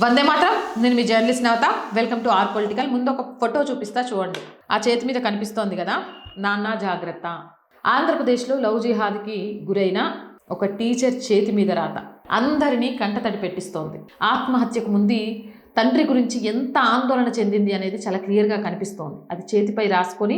వందే మాత్రం. నేను మీ journalist Navata. Welcome to our political. ముందు ఒక ఫోటో చూపిస్తా చూడండి. ఆ చేతి మీద కనిపిస్తోంది కదా, నాన్న జాగ్రత్త. ఆంధ్రప్రదేశ్లో లవ్ జిహాద్కి గురైన ఒక టీచర్ చేతి మీద రాత అందరినీ కంటతడి పెట్టిస్తోంది. ఆత్మహత్యకు ముందు తండ్రి గురించి ఎంత ఆందోళన చెందింది అనేది చాలా క్లియర్గా కనిపిస్తోంది. అది చేతిపై రాసుకొని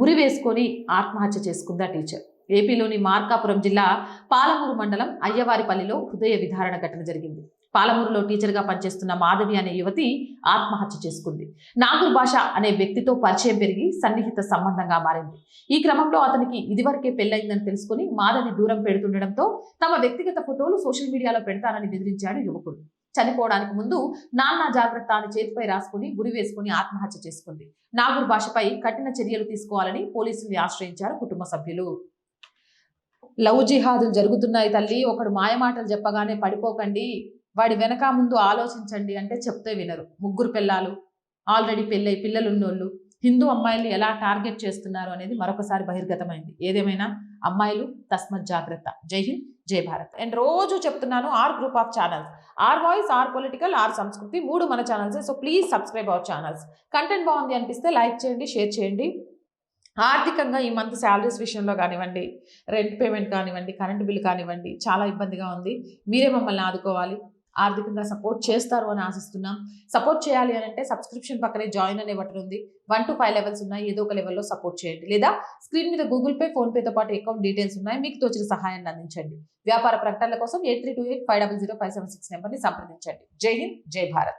ఉరి వేసుకొని ఆత్మహత్య చేసుకుంది ఆ టీచర్. ఏపీలోని మార్కాపురం జిల్లా పాలమూరు మండలం అయ్యవారిపల్లిలో హృదయ విదారణ ఘటన జరిగింది. పాలమూరులో టీచర్గా పనిచేస్తున్న మాధవి అనే యువతి ఆత్మహత్య చేసుకుంది. నాగూర్ భాష అనే వ్యక్తితో పరిచయం పెరిగి సన్నిహిత సంబంధంగా మారింది. ఈ క్రమంలో అతనికి ఇదివరకే పెళ్లైందని తెలుసుకుని మాధవి దూరం పెడుతుండటంతో తమ వ్యక్తిగత ఫోటోలు సోషల్ మీడియాలో పెడతానని బెదిరించాడు యువకుడు. చనిపోవడానికి ముందు నాన్న జాగ్రత్త అని చేతిపై రాసుకుని గురి వేసుకుని ఆత్మహత్య చేసుకుంది. నాగూర్ భాషపై కఠిన చర్యలు తీసుకోవాలని పోలీసుల్ని ఆశ్రయించారు కుటుంబ సభ్యులు. లవ్ జిహాదులు జరుగుతున్నాయి తల్లి, ఒకడు మాయమాటలు చెప్పగానే పడిపోకండి, వాడి వెనక ముందు ఆలోచించండి అంటే చెప్తే వినరు. ముగ్గురు పిల్లలు, ఆల్రెడీ పెళ్ళై పిల్లలున్నోళ్ళు హిందూ అమ్మాయిల్ని ఎలా టార్గెట్ చేస్తున్నారు అనేది మరొకసారి బహిర్గతమైంది. ఏదేమైనా అమ్మాయిలు తస్మత్ జాగ్రత్త. జై హింద్, జై భారత్. అండ్ రోజు చెప్తున్నాను, R group of channels, R voice, R political, R Sanskriti, 3 మన channels. So please subscribe our channels. Content బాగుంది అనిపిస్తే లైక్ చేయండి, షేర్ చేయండి. ఆర్థికంగా ఈ మంత్ శాలరీస్ విషయంలో కానివ్వండి, రెంట్ పేమెంట్ కానివ్వండి, కరెంటు బిల్లు కానివ్వండి, చాలా ఇబ్బందిగా ఉంది. మీరే మమ్మల్ని ఆదుకోవాలి. ఆర్థికంగా సపోర్ట్ చేస్తారు అని ఆశిస్తున్నాం. సపోర్ట్ చేయాలి అని అంటే సబ్స్క్రిప్షన్ పక్కనే జాయిన్ అనే బటన్ ఉంది. 1 to 5 లెవెల్స్ ఉన్నాయి. ఏదో ఒక లెవెల్లో సపోర్ట్ చేయండి. లేదా స్క్రీన్ మీద గూగుల్ పే, ఫోన్ పేతో పాటు అకౌంట్ డీటెయిల్స్ ఉన్నాయి. మీకు తోచిన సహాయాన్ని అందించండి. వ్యాపార ప్రకటనల కోసం 8328500576 నెంబర్ని సంప్రదించండి. జై హింద్, జై భారత్.